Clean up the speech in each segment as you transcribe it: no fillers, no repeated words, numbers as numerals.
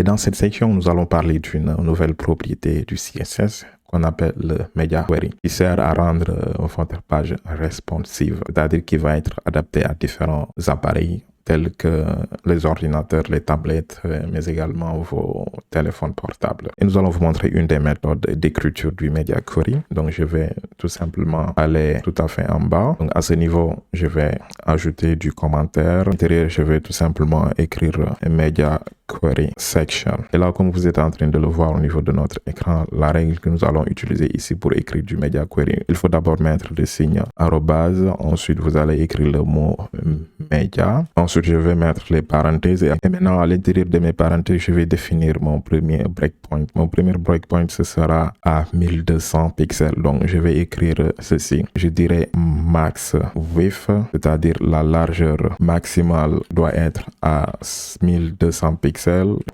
Et dans cette section, nous allons parler d'une nouvelle propriété du CSS qu'on appelle le Media Query, qui sert à rendre votre page responsive, c'est-à-dire qui va être adaptée à différents appareils tels que les ordinateurs, les tablettes, mais également vos téléphones portables. Et nous allons vous montrer une des méthodes d'écriture du Media Query. Donc, je vais tout simplement aller tout à fait en bas. Donc, à ce niveau, je vais ajouter du commentaire. À l'intérieur, je vais tout simplement écrire Media Query Section. Et là, comme vous êtes en train de le voir au niveau de notre écran, la règle que nous allons utiliser ici pour écrire du Media Query, il faut d'abord mettre le signe arrobase. Ensuite, vous allez écrire le mot Media. Ensuite, je vais mettre les parenthèses. Et maintenant, à l'intérieur de mes parenthèses, je vais définir mon premier breakpoint. Mon premier breakpoint, ce sera à 1200 pixels. Donc, je vais écrire ceci. Je dirais max width, c'est-à-dire la largeur maximale doit être à 1200 pixels.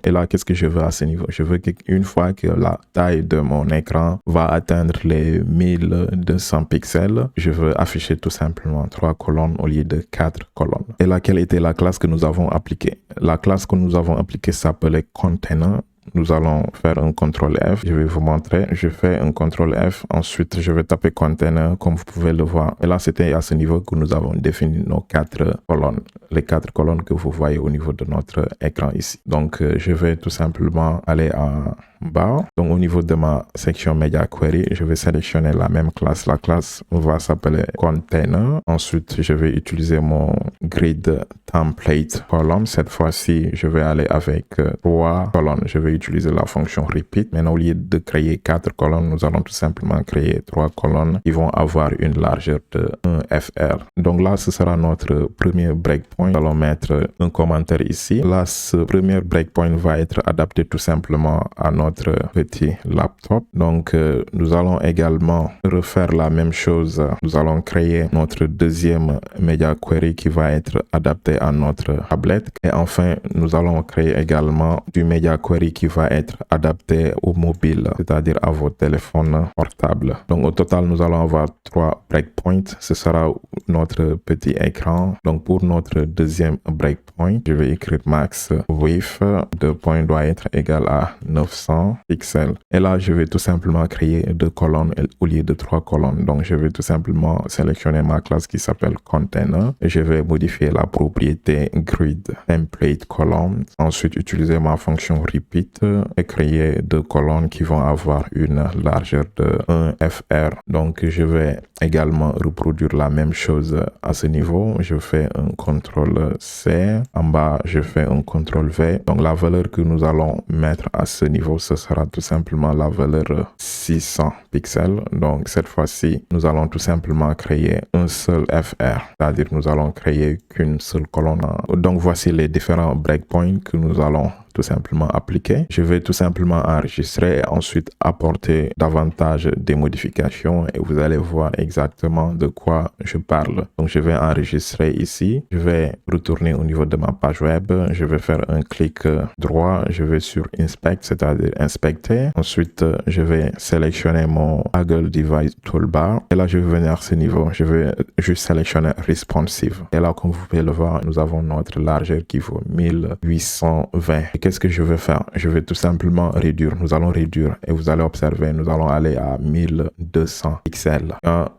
Et là, qu'est-ce que je veux à ce niveau? Je veux qu'une fois que la taille de mon écran va atteindre les 1200 pixels, je veux afficher tout simplement 3 colonnes au lieu de 4 colonnes. Et là, quelle était la classe que nous avons appliquée? La classe que nous avons appliquée s'appelait container. Nous allons faire un CTRL F. Je vais vous montrer. Je fais un CTRL F. Ensuite, je vais taper container comme vous pouvez le voir. Et là, c'était à ce niveau que nous avons défini nos 4 colonnes. Les 4 colonnes que vous voyez au niveau de notre écran ici. Donc, je vais tout simplement aller en bas. Donc, au niveau de ma section Media Query, je vais sélectionner la même classe. La classe va s'appeler Container. Ensuite, je vais utiliser mon grid template column. Cette fois-ci, je vais aller avec 3 colonnes. Je vais utiliser la fonction repeat. Maintenant, au lieu de créer 4 colonnes, nous allons tout simplement créer 3 colonnes qui vont avoir une largeur de 1 fr. Donc là, ce sera notre premier breakpoint. Nous allons mettre un commentaire ici. Là, ce premier breakpoint va être adapté tout simplement à notre petit laptop. Donc, nous allons également refaire la même chose. Nous allons créer notre deuxième Media Query qui va être adapté à notre tablette. Et enfin, nous allons créer également du Media Query qui va être adapté au mobile, c'est-à-dire à vos téléphones portables. Donc, au total, nous allons avoir 3 breakpoints. Ce sera notre petit écran. Donc, pour notre deuxième breakpoint, je vais écrire max width de point doit être égal à 900 pixels. Et là, je vais tout simplement créer 2 colonnes au lieu de 3 colonnes. Donc, je vais tout simplement sélectionner ma classe qui s'appelle container. Et je vais modifier la propriété grid template column. Ensuite, utiliser ma fonction repeat et créer 2 colonnes qui vont avoir une largeur de 1 fr. Donc, je vais également reproduire la même chose à ce niveau. Je fais un CTRL C. En bas, je fais un CTRL V. Donc, la valeur que nous allons mettre à ce niveau, ce sera tout simplement la valeur 600 pixels. Donc, cette fois-ci, nous allons tout simplement créer un seul fr. C'est-à-dire, nous allons créer qu'une seule colonne. Donc, voici les différents breakpoints que nous allons tout simplement appliquer. Je vais tout simplement enregistrer et ensuite apporter davantage des modifications et vous allez voir exactement de quoi je parle. Donc, je vais enregistrer ici. Je vais retourner au niveau de ma page web. Je vais faire un clic droit. Je vais sur Inspect, c'est-à-dire inspecter. Ensuite, je vais sélectionner mon Toggle Device Toolbar. Et là, je vais venir à ce niveau. Je vais juste sélectionner Responsive. Et là, comme vous pouvez le voir, nous avons notre largeur qui vaut 1820. Et qu'est-ce que je vais faire? Je vais tout simplement réduire. Nous allons réduire et vous allez observer, nous allons aller à 1200 pixels.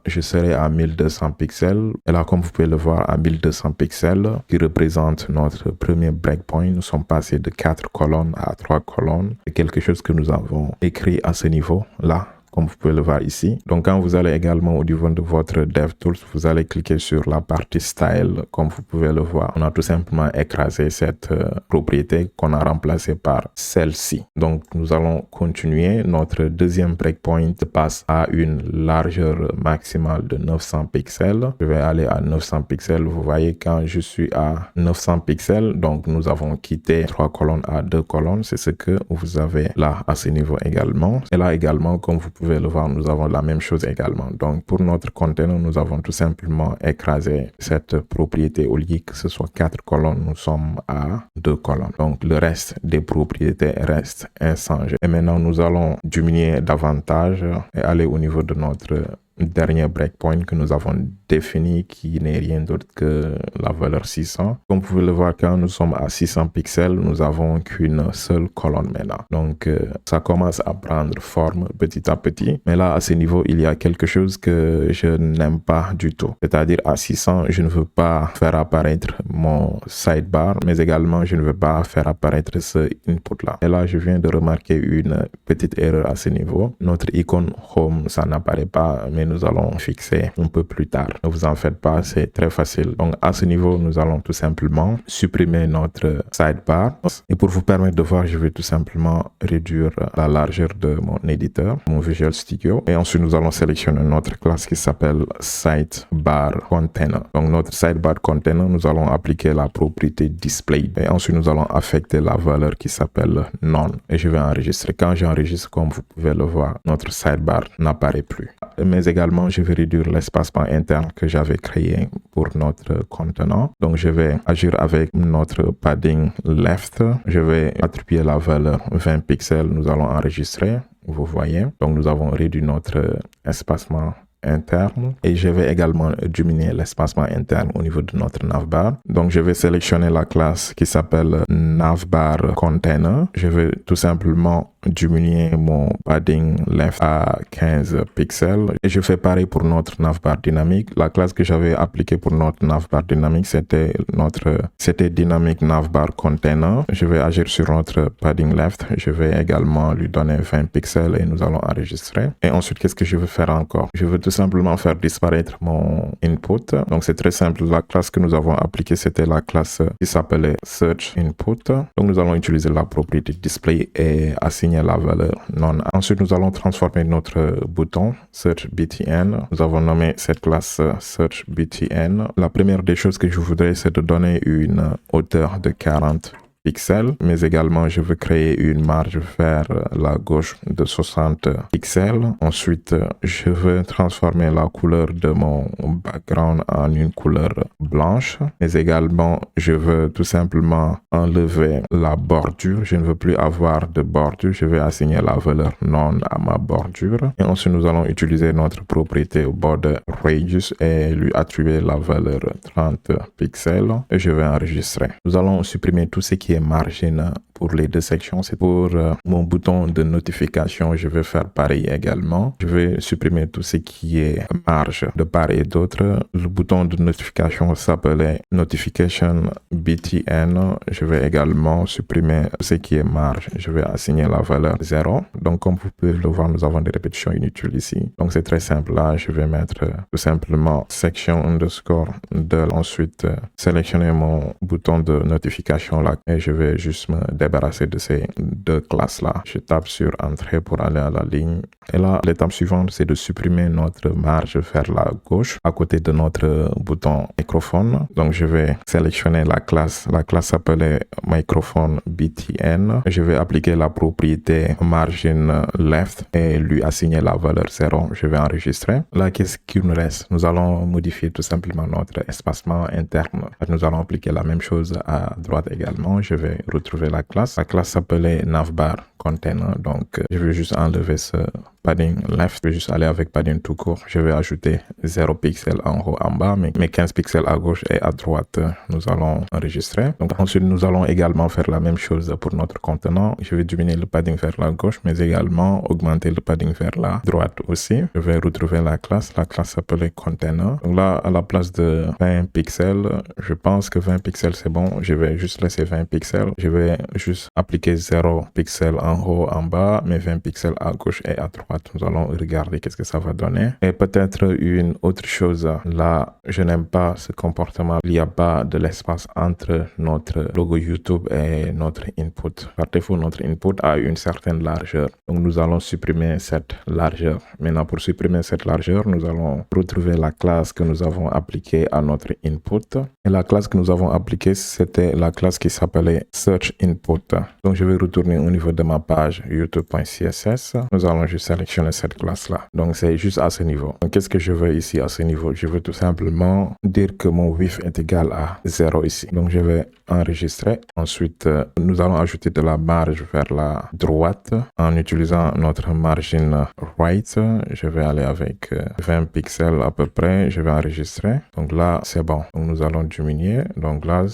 Je serai à 1200 pixels. Et là, comme vous pouvez le voir, à 1200 pixels, qui représente notre premier breakpoint, nous sommes passés de 4 colonnes à 3 colonnes. C'est quelque chose que nous avons écrit à ce niveau-là, comme vous pouvez le voir ici. Donc, quand vous allez également au niveau de votre DevTools, vous allez cliquer sur la partie Style, comme vous pouvez le voir. On a tout simplement écrasé cette propriété qu'on a remplacée par celle-ci. Donc, nous allons continuer. Notre deuxième breakpoint passe à une largeur maximale de 900 pixels. Je vais aller à 900 pixels. Vous voyez, quand je suis à 900 pixels, donc nous avons quitté 3 colonnes à 2 colonnes. C'est ce que vous avez là à ce niveau également. Et là également, comme vous pouvez le voir, nous avons la même chose également. Donc, pour notre container, nous avons tout simplement écrasé cette propriété. Au lieu que ce soit 4 colonnes, nous sommes à 2 colonnes. Donc, le reste des propriétés reste inchangé. Et maintenant, nous allons diminuer davantage et aller au niveau de notre dernier breakpoint que nous avons définie qui n'est rien d'autre que la valeur 600. Comme vous pouvez le voir, quand nous sommes à 600 pixels, nous avons qu'une seule colonne maintenant. Donc, ça commence à prendre forme petit à petit. Mais là, à ce niveau, il y a quelque chose que je n'aime pas du tout. C'est-à-dire, à 600, je ne veux pas faire apparaître mon sidebar, mais également, je ne veux pas faire apparaître ce input-là. Et là, je viens de remarquer une petite erreur à ce niveau. Notre icône Home, ça n'apparaît pas, mais nous allons fixer un peu plus tard. Ne vous en faites pas, c'est très facile. Donc, à ce niveau, nous allons tout simplement supprimer notre sidebar. Et pour vous permettre de voir, je vais tout simplement réduire la largeur de mon éditeur, mon Visual Studio. Et ensuite, nous allons sélectionner notre classe qui s'appelle Sidebar Container. Donc, notre Sidebar Container, nous allons appliquer la propriété Display. Et ensuite, nous allons affecter la valeur qui s'appelle None. Et je vais enregistrer. Quand j'enregistre, comme vous pouvez le voir, notre sidebar n'apparaît plus. Mais également, je vais réduire l'espacement interne que j'avais créé pour notre contenant. Donc, je vais agir avec notre padding left. Je vais attribuer la valeur 20 pixels. Nous allons enregistrer. Vous voyez. Donc, nous avons réduit notre espacement interne et je vais également diminuer l'espacement interne au niveau de notre navbar. Donc, je vais sélectionner la classe qui s'appelle navbar container. Je vais tout simplement diminuer mon padding left à 15 pixels et je fais pareil pour notre navbar dynamique. La classe que j'avais appliquée pour notre navbar dynamique, c'était dynamic navbar container. Je vais agir sur notre padding left. Je vais également lui donner 20 pixels et nous allons enregistrer. Et ensuite, qu'est-ce que je veux faire encore? Je veux tout simplement faire disparaître mon input. Donc, c'est très simple. La classe que nous avons appliquée, c'était la classe qui s'appelait search input. Donc, nous allons utiliser la propriété display et assigner la valeur non. Ensuite, nous allons transformer notre bouton search btn. Nous avons nommé cette classe search btn. La première des choses que je voudrais, c'est de donner une hauteur de 40 pixels, mais également je veux créer une marge vers la gauche de 60 pixels. Ensuite, je veux transformer la couleur de mon background en une couleur blanche, mais également je veux tout simplement enlever la bordure. Je ne veux plus avoir de bordure. Je vais assigner la valeur non à ma bordure. Et ensuite, nous allons utiliser notre propriété border radius et lui attribuer la valeur 30 pixels et je vais enregistrer. Nous allons supprimer tout ce qui est margin pour les deux sections. C'est pour mon bouton de notification. Je vais faire pareil également. Je vais supprimer tout ce qui est marge de part et d'autre. Le bouton de notification s'appelait notification btn. Je vais également supprimer ce qui est marge. Je vais assigner la valeur 0. Donc, comme vous pouvez le voir, nous avons des répétitions inutiles ici. Donc, c'est très simple. Là, je vais mettre tout simplement section underscore de. Ensuite, sélectionner mon bouton de notification là et je vais juste me débarrasser de ces deux classes-là. Je tape sur Entrée pour aller à la ligne. Et là, l'étape suivante, c'est de supprimer notre marge vers la gauche à côté de notre bouton microphone. Donc, je vais sélectionner la classe. La classe s'appelait microphone btn. Je vais appliquer la propriété margin left et lui assigner la valeur 0. Je vais enregistrer. Là, qu'est-ce qu'il nous reste? Nous allons modifier tout simplement notre espacement interne. Nous allons appliquer la même chose à droite également. Je vais retrouver la classe. La classe s'appelait navbar container. Donc, je vais juste enlever ce padding left. Je vais juste aller avec padding tout court. Je vais ajouter 0 pixels en haut, en bas, mais 15 pixels à gauche et à droite. Nous allons enregistrer. Donc, ensuite, nous allons également faire la même chose pour notre contenant. Je vais diminuer le padding vers la gauche, mais également augmenter le padding vers la droite aussi. Je vais retrouver la classe. La classe s'appelait container. Donc là, à la place de 20 pixels, je pense que 20 pixels c'est bon. Je vais juste laisser 20 pixels. Je vais juste appliquer 0 pixels en haut, en bas, mais 20 pixels à gauche et à droite. Nous allons regarder qu'est-ce que ça va donner. Et peut-être une autre chose. Là, je n'aime pas ce comportement. Il n'y a pas de l'espace entre notre logo YouTube et notre input. Par défaut, notre input a une certaine largeur. Donc, nous allons supprimer cette largeur. Maintenant, pour supprimer cette largeur, nous allons retrouver la classe que nous avons appliquée à notre input. Et la classe que nous avons appliquée, c'était la classe qui s'appelait search input. Donc, je vais retourner au niveau de ma ma page youtube.css, nous allons juste sélectionner cette classe-là. Donc, c'est juste à ce niveau. Donc, qu'est-ce que je veux ici à ce niveau? Je veux tout simplement dire que mon width est égal à 0 ici. Donc, je vais enregistrer. Ensuite, nous allons ajouter de la marge vers la droite en utilisant notre margin right. Je vais aller avec 20 pixels à peu près. Je vais enregistrer. Donc là, c'est bon. Donc, nous allons diminuer. Donc là,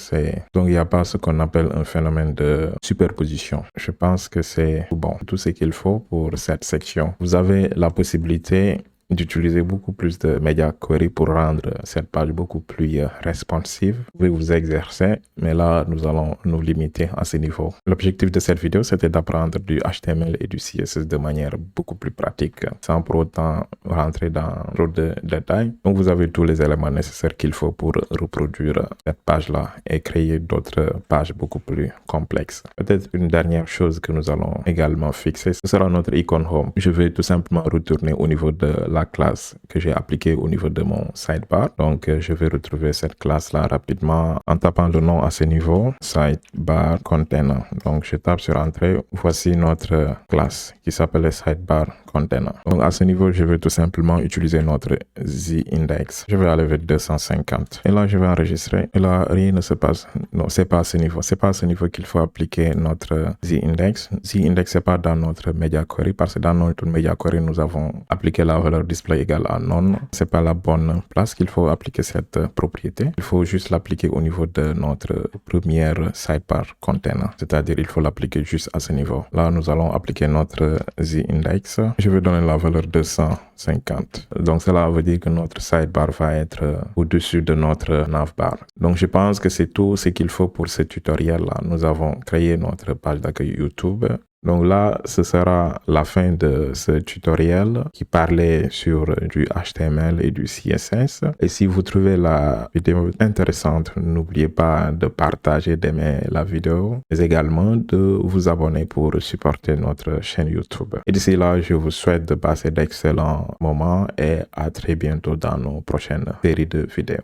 donc il n'y a pas ce qu'on appelle un phénomène de superposition. Je pense que c'est bon. Tout ce qu'il faut pour cette section. Vous avez la possibilité d'utiliser beaucoup plus de Media Query pour rendre cette page beaucoup plus responsive. Vous pouvez vous exercer, mais là, nous allons nous limiter à ce niveau. L'objectif de cette vidéo, c'était d'apprendre du HTML et du CSS de manière beaucoup plus pratique, sans pour autant rentrer dans trop de détails. Donc, vous avez tous les éléments nécessaires qu'il faut pour reproduire cette page-là et créer d'autres pages beaucoup plus complexes. Peut-être une dernière chose que nous allons également fixer, ce sera notre icône Home. Je vais tout simplement retourner au niveau de la classe que j'ai appliquée au niveau de mon sidebar. Donc, je vais retrouver cette classe-là rapidement en tapant le nom à ce niveau, sidebar container. Donc, je tape sur Entrée. Voici notre classe qui s'appelle sidebar container. Donc, à ce niveau, je vais tout simplement utiliser notre z-index. Je vais aller vers 250. Et là, je vais enregistrer. Et là, rien ne se passe. Non, c'est pas à ce niveau. C'est pas à ce niveau qu'il faut appliquer notre z-index. Z-index, c'est pas dans notre Media Query parce que dans notre Media Query, nous avons appliqué la valeur display égale à none. C'est pas la bonne place qu'il faut appliquer cette propriété. Il faut juste l'appliquer au niveau de notre première sidebar container. C'est-à-dire, il faut l'appliquer juste à ce niveau. Là, nous allons appliquer notre z-index. Je vais donner la valeur 250. Donc, cela veut dire que notre sidebar va être au-dessus de notre navbar. Donc, je pense que c'est tout ce qu'il faut pour ce tutoriel-là. Nous avons créé notre page d'accueil YouTube. Donc là, ce sera la fin de ce tutoriel qui parlait sur du HTML et du CSS. Et si vous trouvez la vidéo intéressante, n'oubliez pas de partager, d'aimer la vidéo, mais également de vous abonner pour supporter notre chaîne YouTube. Et d'ici là, je vous souhaite de passer d'excellents moments et à très bientôt dans nos prochaines séries de vidéos.